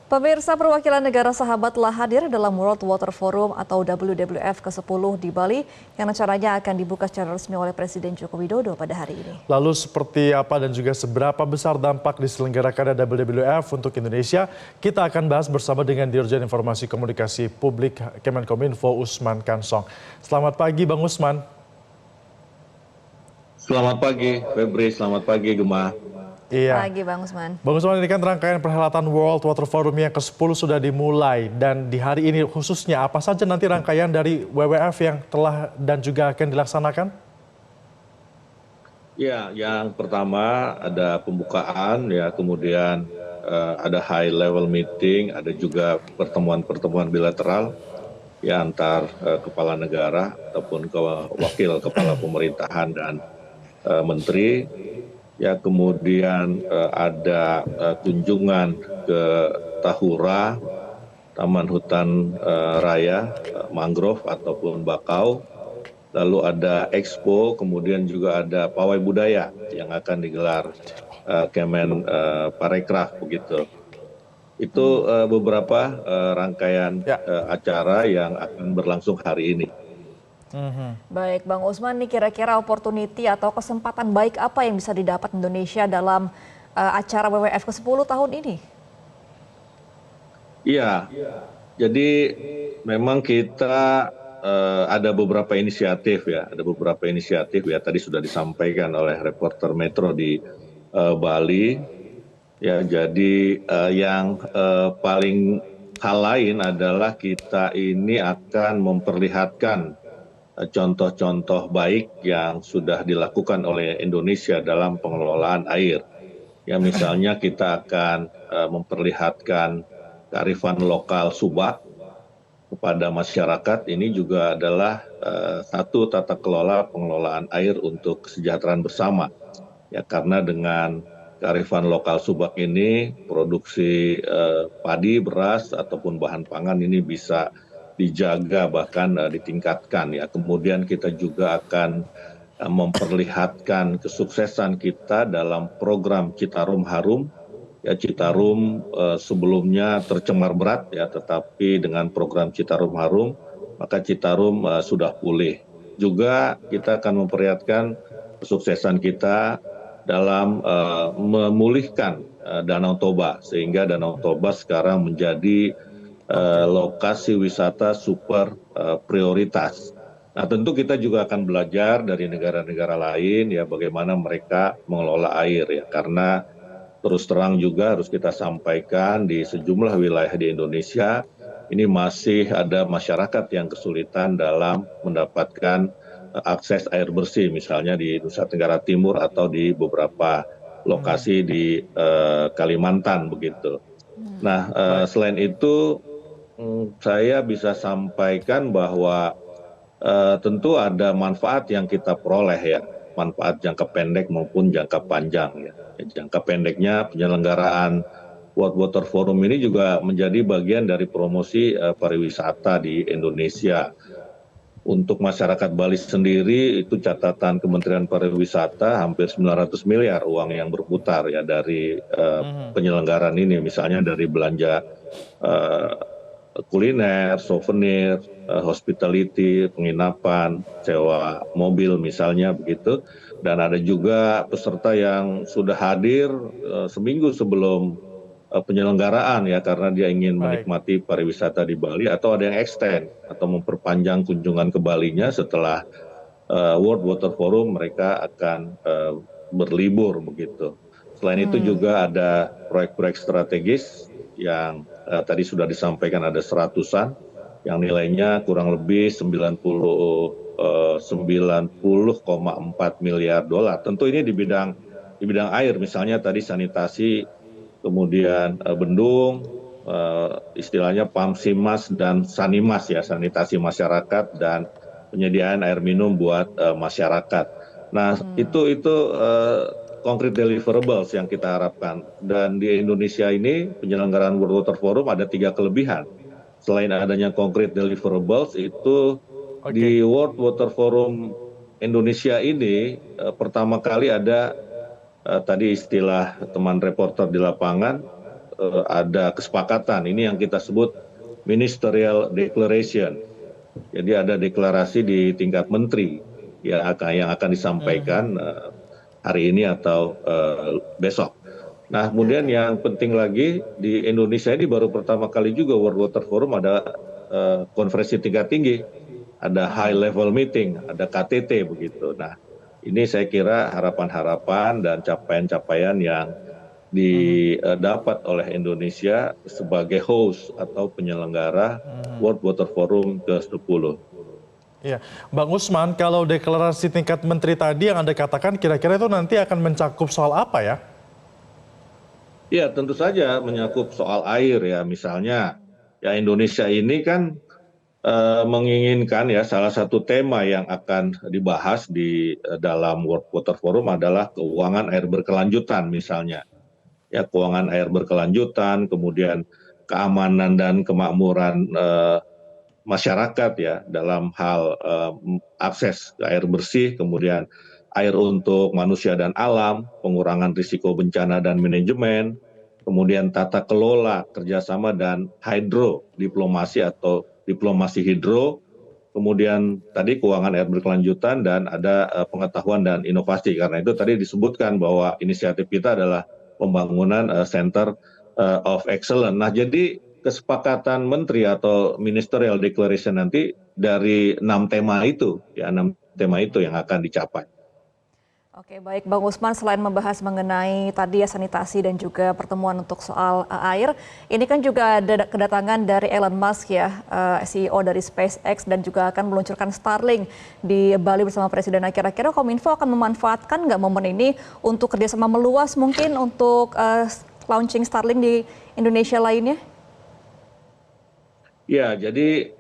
Pemirsa, perwakilan negara sahabat telah hadir dalam World Water Forum atau WWF ke-10 di Bali yang rencananya akan dibuka secara resmi oleh Presiden Joko Widodo pada hari ini. Lalu seperti apa dan juga seberapa besar dampak diselenggarakannya WWF untuk Indonesia? Kita akan bahas bersama dengan Dirjen Informasi Komunikasi Publik Kemenkominfo Usman Kansong. Selamat pagi Bang Usman. Selamat pagi Febri, selamat pagi Gemma. Iya. Pagi Bang Usman. Bang Usman, ini kan rangkaian perhelatan World Water Forum yang ke-10 sudah dimulai. Dan di hari ini khususnya apa saja nanti rangkaian dari WWF yang telah dan juga akan dilaksanakan? Ya, yang pertama ada pembukaan, ya kemudian ada high level meeting, ada juga pertemuan-pertemuan bilateral ya antar kepala negara ataupun wakil kepala pemerintahan dan menteri. Ya kemudian ada kunjungan ke Tahura, Taman Hutan Raya, Mangrove ataupun Bakau. Lalu ada expo, kemudian juga ada pawai budaya yang akan digelar Kemen Parekraf begitu. Itu beberapa rangkaian acara yang akan berlangsung hari ini. Baik Bang Usman, nih kira-kira opportunity atau kesempatan baik apa yang bisa didapat Indonesia dalam acara WWF ke-10 tahun ini? Iya, jadi memang kita ada beberapa inisiatif ya, tadi sudah disampaikan oleh reporter Metro di Bali. Ya, jadi yang paling hal lain adalah kita ini akan memperlihatkan contoh-contoh baik yang sudah dilakukan oleh Indonesia dalam pengelolaan air. Ya, misalnya kita akan memperlihatkan kearifan lokal Subak kepada masyarakat. Ini juga adalah satu tata kelola pengelolaan air untuk kesejahteraan bersama. Ya, karena dengan kearifan lokal Subak ini produksi padi, beras ataupun bahan pangan ini bisa dijaga bahkan ditingkatkan ya. Kemudian kita juga akan memperlihatkan kesuksesan kita dalam program Citarum Harum. Ya, Citarum sebelumnya tercemar berat ya, tetapi dengan program Citarum Harum maka Citarum sudah pulih. Juga kita akan memperlihatkan kesuksesan kita dalam memulihkan Danau Toba, sehingga Danau Toba sekarang menjadi lokasi wisata super prioritas. Nah, tentu kita juga akan belajar dari negara-negara lain ya bagaimana mereka mengelola air ya, karena terus terang juga harus kita sampaikan di sejumlah wilayah di Indonesia ini masih ada masyarakat yang kesulitan dalam mendapatkan akses air bersih, misalnya di Nusa Tenggara Timur atau di beberapa lokasi di Kalimantan begitu. Nah, selain itu saya bisa sampaikan bahwa tentu ada manfaat yang kita peroleh ya, manfaat jangka pendek maupun jangka panjang ya. Jangka pendeknya penyelenggaraan World Water Forum ini juga menjadi bagian dari promosi pariwisata di Indonesia. Untuk masyarakat Bali sendiri itu catatan Kementerian Pariwisata hampir 900 miliar uang yang berputar ya dari penyelenggaraan ini, misalnya dari belanja kuliner, souvenir, hospitality, penginapan, sewa mobil misalnya begitu. Dan ada juga peserta yang sudah hadir seminggu sebelum penyelenggaraan ya, karena dia ingin menikmati pariwisata di Bali, atau ada yang extend atau memperpanjang kunjungan ke Balinya setelah World Water Forum, mereka akan berlibur begitu. Selain itu juga ada proyek-proyek strategis yang tadi sudah disampaikan, ada seratusan yang nilainya kurang lebih 90,4 miliar dolar. Tentu ini di bidang air, misalnya tadi sanitasi, kemudian bendung, istilahnya Pamsimas dan Sanimas ya, sanitasi masyarakat dan penyediaan air minum buat masyarakat. Nah, itu concrete deliverables yang kita harapkan. Dan di Indonesia ini penyelenggaraan World Water Forum ada 3 kelebihan. Selain adanya concrete deliverables, itu di World Water Forum Indonesia ini pertama kali ada tadi istilah teman reporter di lapangan, ada kesepakatan. Ini yang kita sebut ministerial declaration. Jadi ada deklarasi di tingkat menteri yang akan disampaikan hari ini atau besok. Nah, kemudian yang penting lagi di Indonesia ini baru pertama kali juga World Water Forum ada konferensi tingkat tinggi, ada high level meeting, ada KTT begitu. Nah, ini saya kira harapan-harapan dan capaian-capaian yang didapat oleh Indonesia sebagai host atau penyelenggara World Water Forum ke-10. Ya, Bang Usman, kalau deklarasi tingkat menteri tadi yang Anda katakan kira-kira itu nanti akan mencakup soal apa ya? Ya, tentu saja menyangkut soal air ya, misalnya ya Indonesia ini kan menginginkan ya salah satu tema yang akan dibahas di dalam World Water Forum adalah keuangan air berkelanjutan misalnya. Ya, keuangan air berkelanjutan, kemudian keamanan dan kemakmuran masyarakat ya dalam hal akses ke air bersih, kemudian air untuk manusia dan alam, pengurangan risiko bencana dan manajemen, kemudian tata kelola kerjasama dan hidrodiplomasi atau diplomasi hidro, kemudian tadi keuangan air berkelanjutan dan ada pengetahuan dan inovasi. Karena itu tadi disebutkan bahwa inisiatif kita adalah pembangunan Center of Excellence. Nah, jadi kesepakatan menteri atau ministerial declaration nanti dari 6 tema itu, ya 6 tema itu yang akan dicapai. Oke, baik Bang Usman, selain membahas mengenai tadi ya sanitasi dan juga pertemuan untuk soal air, ini kan juga ada kedatangan dari Elon Musk ya, CEO dari SpaceX dan juga akan meluncurkan Starlink di Bali bersama Presiden. Nah, kira-kira Kominfo akan memanfaatkan nggak momen ini untuk kerjasama meluas mungkin untuk launching Starlink di Indonesia lainnya? Ya, jadi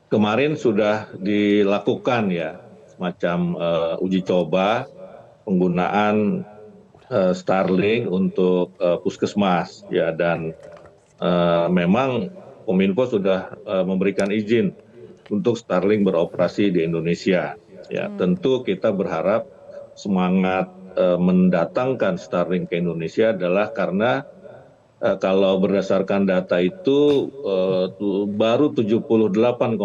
kemarin sudah dilakukan ya semacam uji coba penggunaan Starlink untuk puskesmas ya, dan memang Kominfo sudah memberikan izin untuk Starlink beroperasi di Indonesia. Ya, tentu kita berharap semangat mendatangkan Starlink ke Indonesia adalah karena kalau berdasarkan data itu baru 78,19%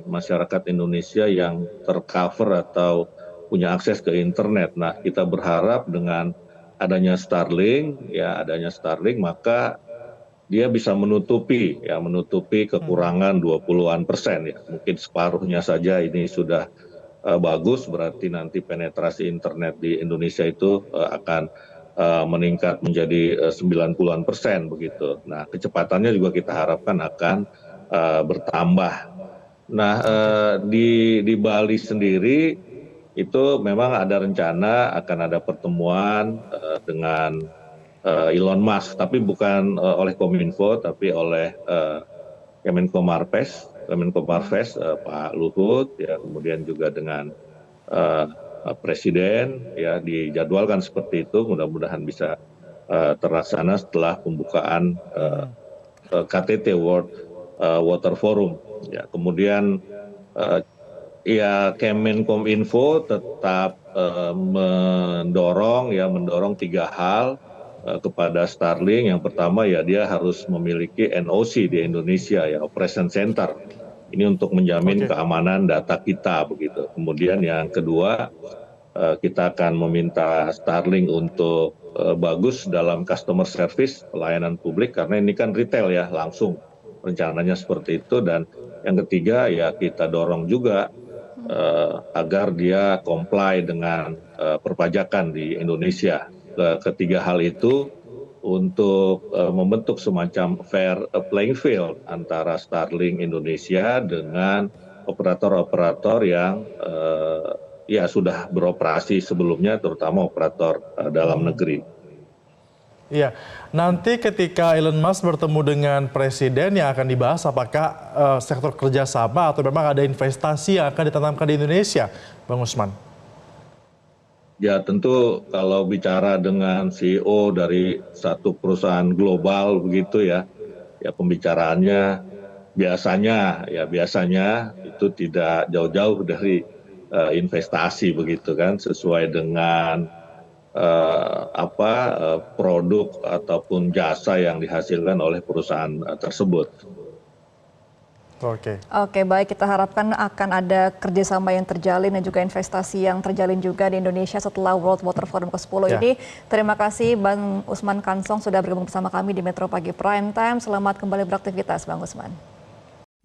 masyarakat Indonesia yang tercover atau punya akses ke internet. Nah, kita berharap dengan adanya Starlink maka dia bisa menutupi kekurangan 20-an% ya. Mungkin separuhnya saja ini sudah bagus, berarti nanti penetrasi internet di Indonesia itu akan meningkat menjadi 90-an% begitu. Nah, kecepatannya juga kita harapkan akan bertambah. Nah, di Bali sendiri itu memang ada rencana akan ada pertemuan dengan Elon Musk, tapi bukan oleh Kominfo, tapi oleh Kemenko Marves, Pak Luhut, ya, kemudian juga dengan Presiden, ya dijadwalkan seperti itu. Mudah-mudahan bisa terlaksana setelah pembukaan KTT World Water Forum. Ya, kemudian ya Kemenkominfo tetap mendorong 3 hal kepada Starlink. Yang pertama ya dia harus memiliki NOC di Indonesia ya, Operation Center. Ini untuk menjamin keamanan data kita begitu. Kemudian yang kedua, kita akan meminta Starlink untuk bagus dalam customer service, pelayanan publik, karena ini kan retail ya, langsung rencananya seperti itu. Dan yang ketiga ya kita dorong juga agar dia comply dengan perpajakan di Indonesia. Ketiga hal itu untuk membentuk semacam fair playing field antara Starlink Indonesia dengan operator-operator yang ya sudah beroperasi sebelumnya, terutama operator dalam negeri. Iya, nanti ketika Elon Musk bertemu dengan Presiden yang akan dibahas apakah sektor kerjasama atau memang ada investasi yang akan ditanamkan di Indonesia, Bang Usman? Ya tentu kalau bicara dengan CEO dari satu perusahaan global begitu ya pembicaraannya biasanya itu tidak jauh-jauh dari investasi begitu kan, sesuai dengan produk ataupun jasa yang dihasilkan oleh perusahaan tersebut. Oke, baik, kita harapkan akan ada kerjasama yang terjalin dan juga investasi yang terjalin juga di Indonesia setelah World Water Forum ke-10 ini. Terima kasih Bang Usman Kansong sudah bergabung bersama kami di Metro Pagi Prime Time. Selamat kembali beraktivitas Bang Usman.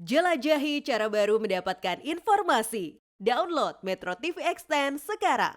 Jelajahi cara baru mendapatkan informasi. Download Metro TV Extend sekarang.